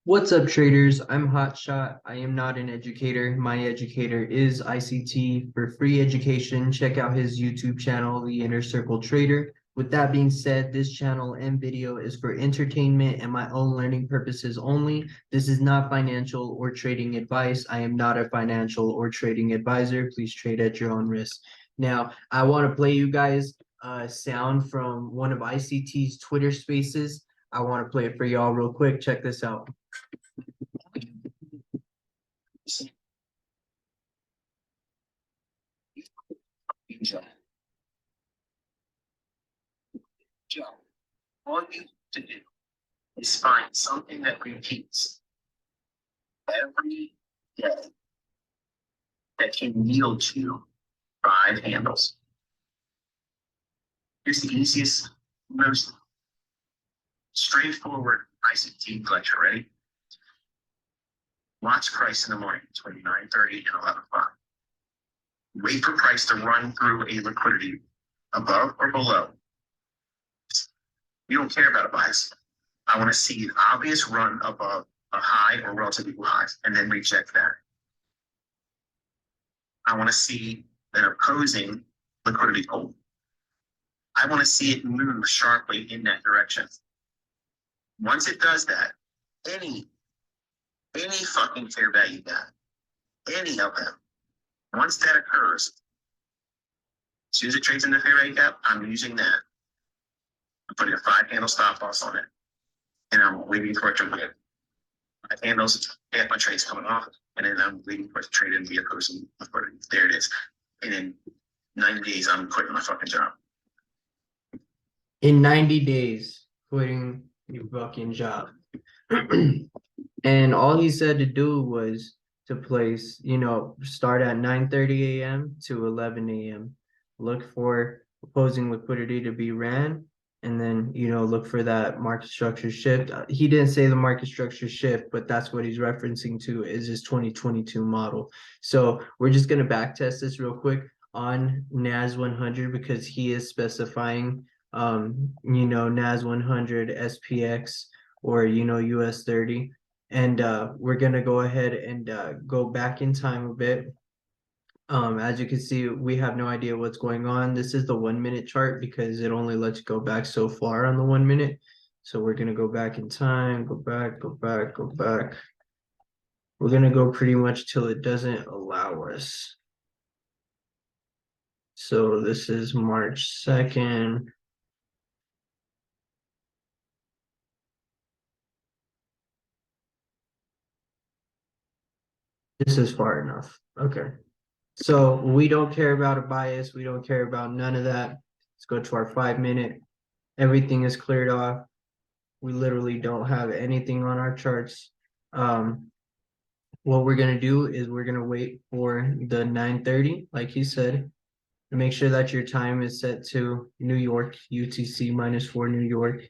What's up, traders? I'm Hotshot. I am not an educator. My educator is ICT. For free education, check out his YouTube channel, The Inner Circle Trader. With that being said, this channel and video is for entertainment and my own learning purposes only. This is not financial or trading advice. I am not a financial or trading advisor. Please trade at your own risk. Now, I want to play you guys a sound from one of ICT's Twitter spaces. I want to play it for y'all real quick. Check this out. Joe, Joe, all you have to do is find something that repeats every day that can yield you 5 handles. Here's the easiest, most straightforward ICT lecture. Ready? Watch price in the morning between 9:30 and 11 o'clock. Wait for price to run through a liquidity above or below. You don't care about a bias. I want to see an obvious run above a high or relatively equal highs and then reject that. I want to see an opposing liquidity hold. I want to see it move sharply in that direction. Once it does that, any fucking fair value gap, any of them, once that occurs, as soon as it trades in the fair value gap, I'm using that. I'm putting a 5 handle stop loss on it, and I'm waiting for it to move. 5 handles, my trade's coming off, and then I'm waiting for it to trade in the opposing liquidity. There it is. And in 90 days, I'm quitting my fucking job. In 90 days, quitting your fucking job. And all he said to do was to place, start at 9:30 a.m. to 11 a.m. Look for opposing liquidity to be ran, and then, look for that market structure shift. He didn't say the market structure shift, but that's what he's referencing to is his 2022 model. So we're just going to backtest this real quick on NAS 100 because he is specifying NAS 100, SPX, or US 30. And we're gonna go ahead and go back in time a bit. As you can see, we have no idea what's going on. This is the 1 minute chart because it only lets you go back so far on the 1 minute. So we're gonna go back in time, go back, go back, go back. We're gonna go pretty much till it doesn't allow us. So this is March 2nd. This is far enough. Okay. So we don't care about a bias. We don't care about none of that. Let's go to our 5 minute. Everything is cleared off. We literally don't have anything on our charts. What we're going to do is we're going to wait for the 9:30, like he said. Make sure that your time is set to New York, UTC -4 New York.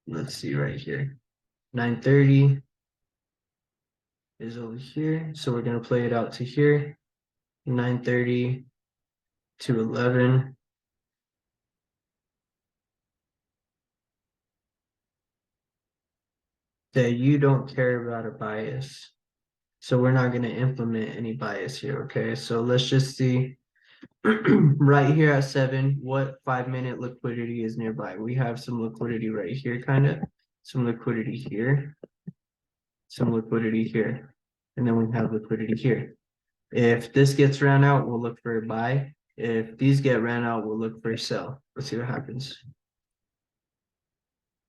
Let's see right here. 9:30 is over here. So we're going to play it out to here. 9:30 to 11. That you don't care about a bias. So we're not going to implement any bias here, okay? So let's just see right here at 7, what 5 minute liquidity is nearby. We have some liquidity right here, kind of, some liquidity here, some liquidity here, and then we have liquidity here. If this gets ran out, we'll look for a buy. If these get ran out, we'll look for a sell. Let's see what happens.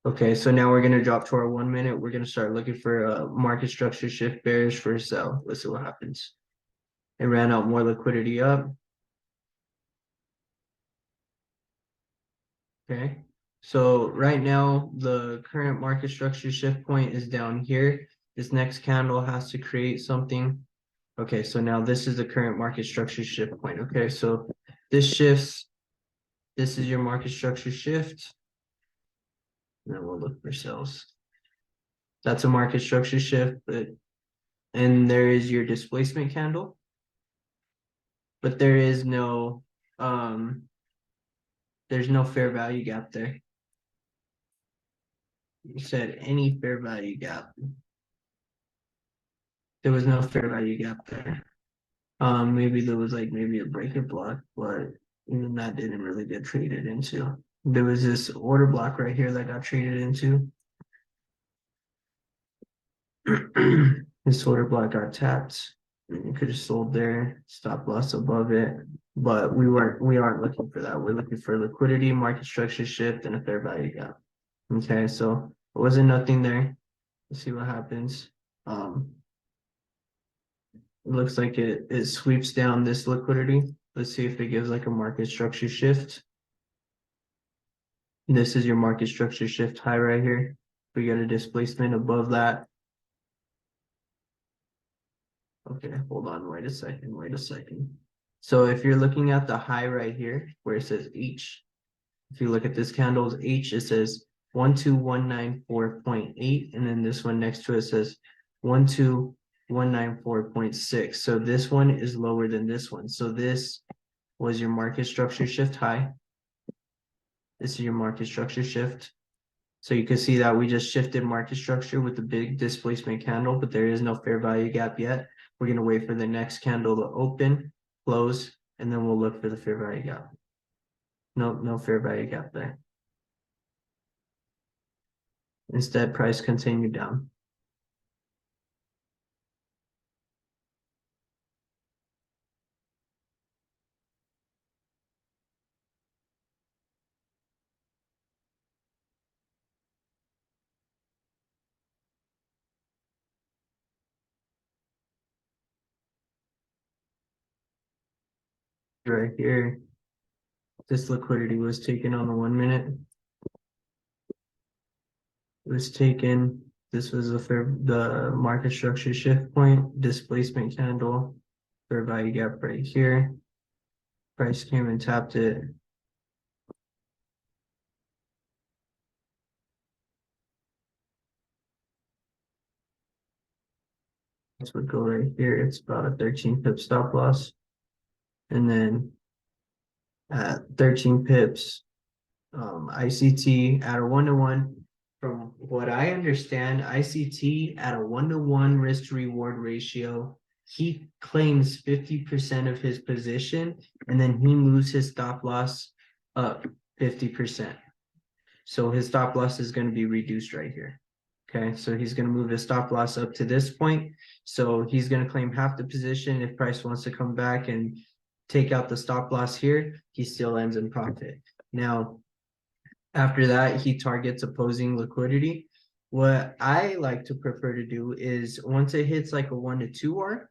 Okay, so now we're going to drop to our 1 minute. We're going to start looking for a market structure shift bearish for a sell. Let's see what happens. It ran out more liquidity up. Okay, so right now the current market structure shift point is down here. This next candle has to create something. Okay, so now this is the current market structure shift point. Okay, so this shifts. This is your market structure shift. And then we'll look for sells. That's a market structure shift, and there is your displacement candle. But there's no fair value gap there. said any fair value gap. There was no fair value gap there. Maybe there was like maybe a breaker block, but even that didn't really get traded into. There was this order block right here that got traded into. This order block got tapped. You could have sold there, stop loss above it, but we aren't looking for that. We're looking for liquidity, market structure shift, and a fair value gap. Okay, so it wasn't nothing there. Let's see what happens. It looks like it sweeps down this liquidity. Let's see if it gives like a market structure shift. This is your market structure shift high right here. We got a displacement above that. Okay, hold on, wait a second. So if you're looking at the high right here where it says H, if you look at this candle's H, it says 12194.8, and then this one next to it says 12194.6. So this one is lower than this one. So this was your market structure shift high. This is your market structure shift. So you can see that we just shifted market structure with the big displacement candle, but there is no fair value gap yet. We're going to wait for the next candle to open, close, and then we'll look for the fair value gap. No fair value gap there. Instead, price continued down. Right here, this liquidity was taken on the 1 minute. It was taken. This was the market structure shift point, displacement candle, fair value gap right here. Price came and tapped it. This would go right here. It's about a 13 pip stop loss. And then at 13 pips, ICT at a 1-to-1. From what I understand, ICT at a 1-to-1 risk to reward ratio, he claims 50% of his position, and then he moves his stop loss up 50%. So his stop loss is going to be reduced right here. Okay, so he's going to move his stop loss up to this point. So he's going to claim half the position. If price wants to come back and take out the stop loss here, he still ends in profit. Now, after that, he targets opposing liquidity. What I like to prefer to do is once it hits like a 1-to-2 R,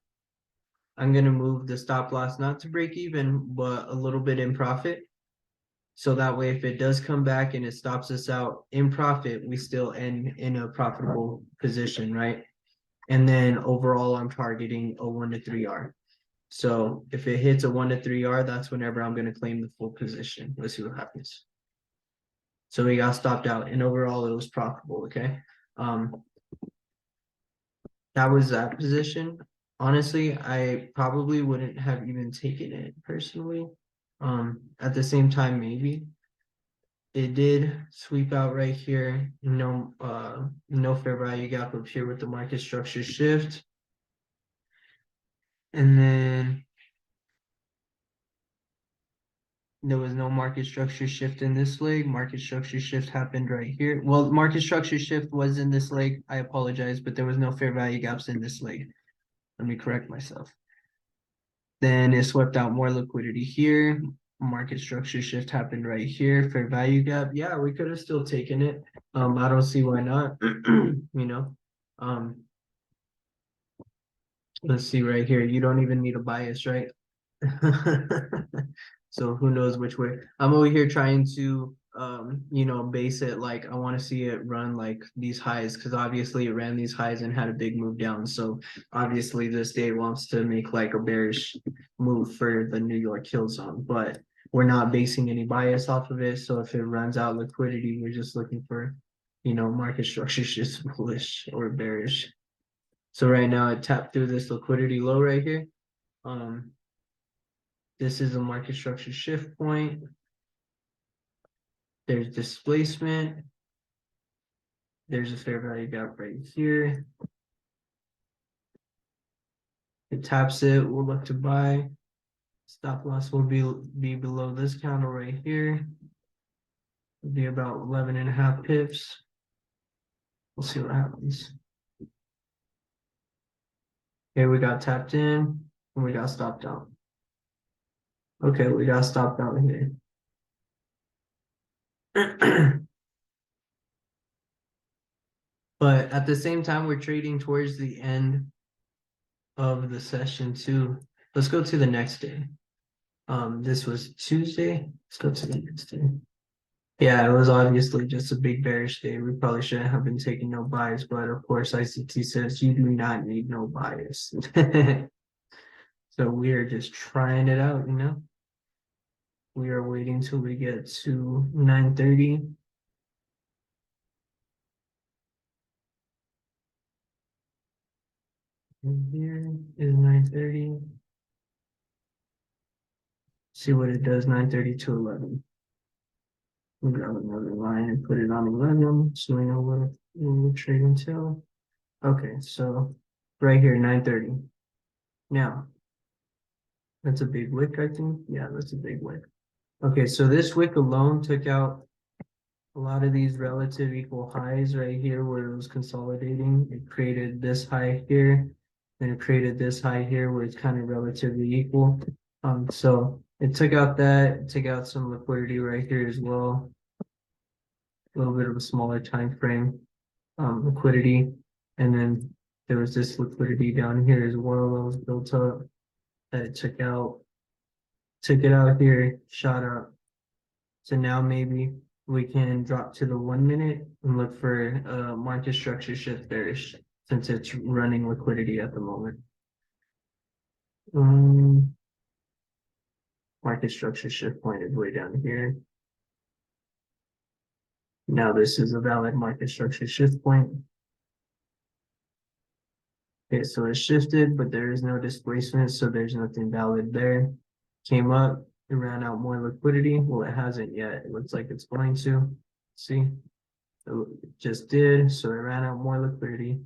I'm going to move the stop loss not to break even, but a little bit in profit. So that way, if it does come back and it stops us out in profit, we still end in a profitable position, right? And then overall, I'm targeting a 1-to-3 R. So if it hits a 1-to-3 R, that's whenever I'm going to claim the full position. Let's see what happens. So we got stopped out, and overall, it was profitable. Okay, that was that position. Honestly, I probably wouldn't have even taken it personally. At the same time, maybe it did sweep out right here. No fair value gap up here with the market structure shift. And then there was no market structure shift in this leg. Market structure shift happened right here. Well, market structure shift was in this leg. I apologize, but there was no fair value gaps in this leg. Let me correct myself. Then it swept out more liquidity here. Market structure shift happened right here. Fair value gap. Yeah, we could have still taken it. I don't see why not. Let's see right here. You don't even need a bias, right? So who knows which way. I'm over here trying to base it like I want to see it run like these highs, because obviously it ran these highs and had a big move down. So obviously this day wants to make like a bearish move for the New York kill zone, but we're not basing any bias off of it. So if it runs out liquidity, we're just looking for market structure just bullish or bearish. So right now it tapped through this liquidity low right here. This is a market structure shift point. There's displacement. There's a fair value gap right here. It taps it, we'll look to buy. Stop loss will be below this candle right here. It'll be about 11.5 pips. We'll see what happens. Okay, we got tapped in and we got stopped out. Okay, we got stopped out here. But at the same time, we're trading towards the end of the session too. Let's go to the next day. This was Tuesday. Let's go to the next day. Yeah, it was obviously just a big bearish day. We probably shouldn't have been taking no buys, but of course ICT says you do not need no bias. So we are just trying it out, you know. We are waiting till we get to 9:30. And here is 9:30. See what it does, 9:30 to 11. We'll grab another line and put it on 11 so we know what we're trading till. Okay, so right here, 9:30. Now, that's a big wick, I think. Yeah, that's a big wick. Okay, so this wick alone took out a lot of these relative equal highs right here where it was consolidating. It created this high here, then it created this high here where it's kind of relatively equal. So it took out that, it took out some liquidity right here as well. A little bit of a smaller time frame liquidity, and then there was this liquidity down here as well that was built up that it took it out here, shot up. So now maybe we can drop to the 1 minute and look for market structure shift bearish since it's running liquidity at the moment. Market structure shift point is way down here. Now this is a valid market structure shift point. Okay, so it shifted, but there is no displacement, so there's nothing valid there. Came up, it ran out more liquidity. Well, it hasn't yet. It looks like it's going to. See, it just did, so it ran out more liquidity.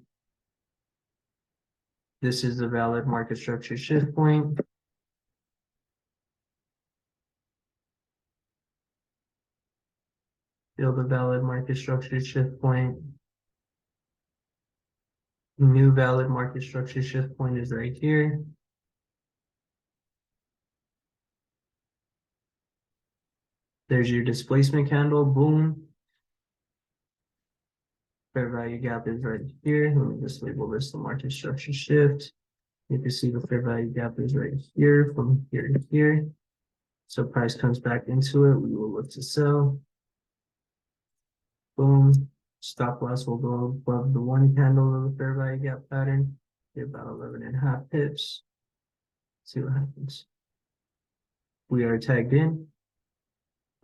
This is a valid market structure shift point. Build a valid market structure shift point. New valid market structure shift point is right here. There's your displacement candle, boom. Fair value gap is right here. Let me just label this the market structure shift. You can see the fair value gap is right here from here to here. So price comes back into it, we will look to sell. Boom. Stop loss will go above the one candle of the fair value gap pattern. Get about 11.5 pips. See what happens. We are tagged in.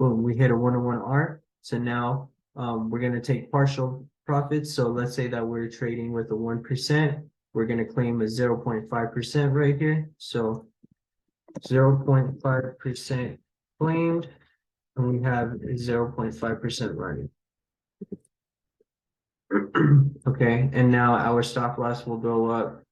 Boom, we hit a 101 R. So now we're going to take partial profits. So let's say that we're trading with a 1%. We're going to claim a 0.5% right here. So 0.5% claimed, and we have 0.5% running. Okay, and now our stop loss will go up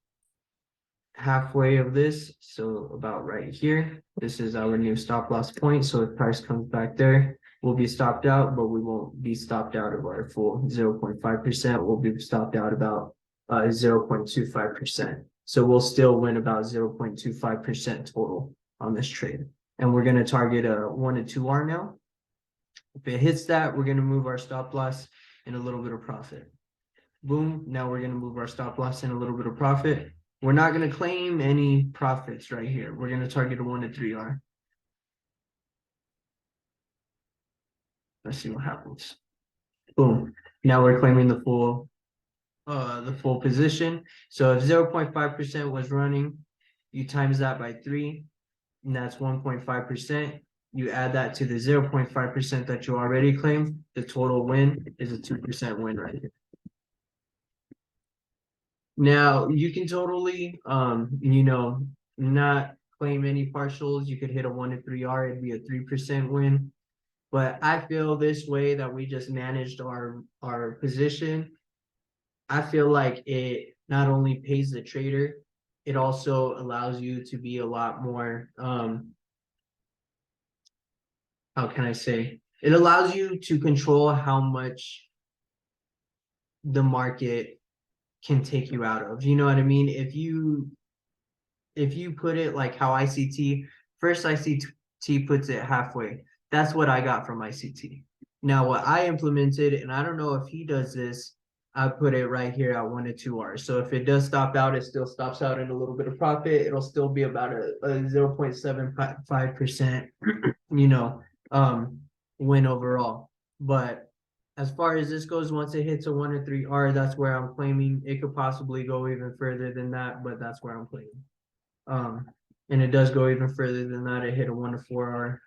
halfway of this, so about right here. This is our new stop loss point. So if price comes back there, we'll be stopped out, but we won't be stopped out of our full 0.5%. We'll be stopped out about 0.25%. So we'll still win about 0.25% total on this trade. And we're going to target a 1 to 2R now. If it hits that, we're going to move our stop loss in a little bit of profit. Boom. Now we're going to move our stop loss in a little bit of profit. We're not going to claim any profits right here. We're going to target a 1 to 3R. Let's see what happens. Boom. Now we're claiming the full position. So if 0.5% was running, you times that by 3, and that's 1.5%. You add that to the 0.5% that you already claimed, the total win is a 2% win right here. Now you can totally not claim any partials. You could hit a 1 to 3R, it'd be a 3% win. But I feel this way that we just managed our position. I feel like it not only pays the trader, it also allows you to be a lot more how can I say? It allows you to control how much the market can take you out of. You know what I mean? If you put it like how ICT, first ICT puts it halfway. That's what I got from ICT. Now, what I implemented, and I don't know if he does this, I put it right here at 1 to 2 hours. So if it does stop out, it still stops out in a little bit of profit. It'll still be about a 0.75%, you know, win overall. But as far as this goes, once it hits a 1 to 3 R, that's where I'm claiming it could possibly go even further than that, but that's where I'm claiming. And it does go even further than that. It hit a 1 to 4 R.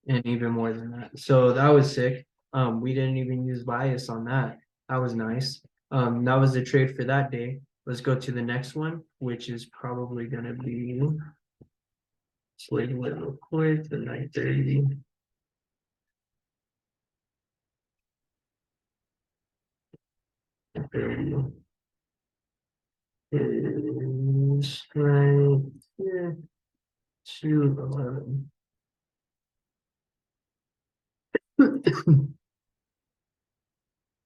And even more than that. So that was sick. We didn't even use bias on that. That was nice. That was the trade for that day. Let's go to the next one, which is probably gonna be, let's label it real quick, the 930. Is right here, 211.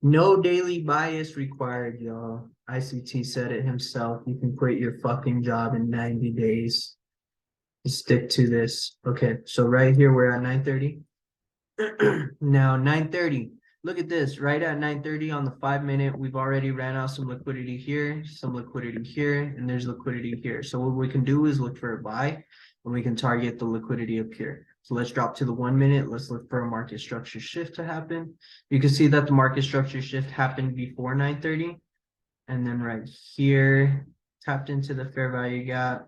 No daily bias required, y'all. ICT said it himself. You can quit your fucking job in 90 days. Stick to this. Okay, so right here we're at 9:30. Now 9:30. Look at this. Right at 9:30 on the 5 minute, we've already ran out some liquidity here, some liquidity here, and there's liquidity here. So what we can do is look for a buy, and we can target the liquidity up here. So let's drop to the 1 minute. Let's look for a market structure shift to happen. You can see that the market structure shift happened before 9:30, and then right here tapped into the fair value gap,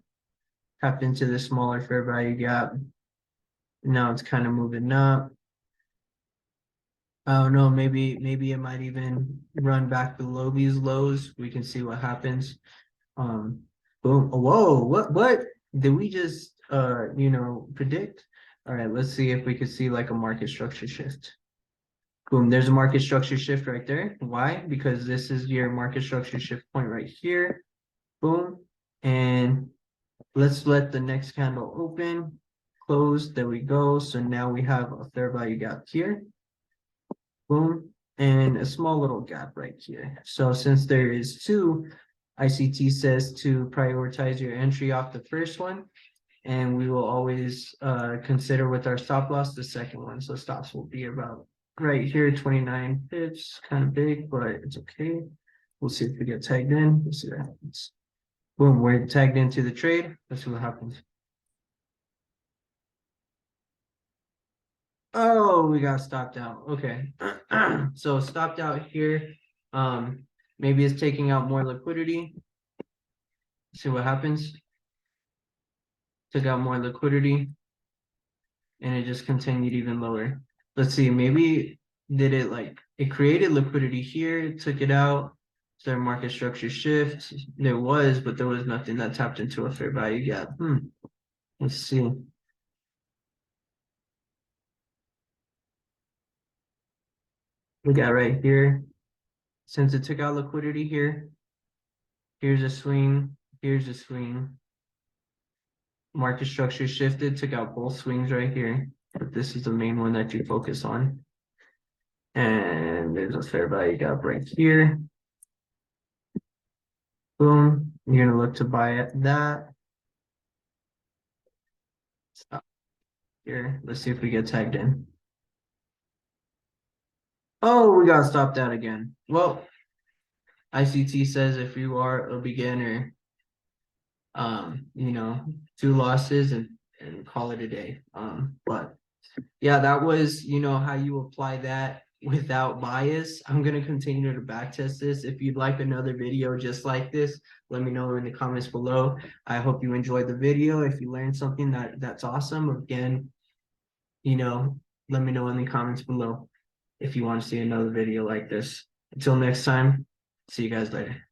tapped into the smaller fair value gap. Now it's kind of moving up. I don't know, maybe it might even run back below these lows. We can see what happens. Boom. Whoa, what did we just predict? All right, let's see if we could see like a market structure shift. Boom, there's a market structure shift right there. Why? Because this is your market structure shift point right here. Boom. And let's let the next candle open, close. There we go. So now we have a fair value gap here. Boom, and a small little gap right here. So since there is two, ICT says to prioritize your entry off the first one, and we will always consider with our stop loss the second one. So stops will be about right here, 29 pips, kind of big, but it's okay. We'll see if we get tagged in. We'll see what happens. Boom, we're tagged into the trade. Let's see what happens. Oh, we got stopped out. Okay. So stopped out here. Maybe it's taking out more liquidity. See what happens. Took out more liquidity. And it just continued even lower. Let's see, maybe did it like it created liquidity here, took it out. So their market structure shift. There was, but there was nothing that tapped into a fair value gap. Let's see. We got right here. Since it took out liquidity here, here's a swing, here's a swing. Market structure shifted, took out both swings right here. But this is the main one that you focus on. And there's a fair value gap right here. Boom. You're gonna look to buy at that. Stop here. Let's see if we get tagged in. Oh, we got stopped out again. Well, ICT says if you are a beginner, 2 losses and call it a day. But yeah, that was, how you apply that without bias. I'm going to continue to backtest this. If you'd like another video just like this, let me know in the comments below. I hope you enjoyed the video. If you learned something that's awesome, again, let me know in the comments below if you want to see another video like this. Until next time, see you guys later.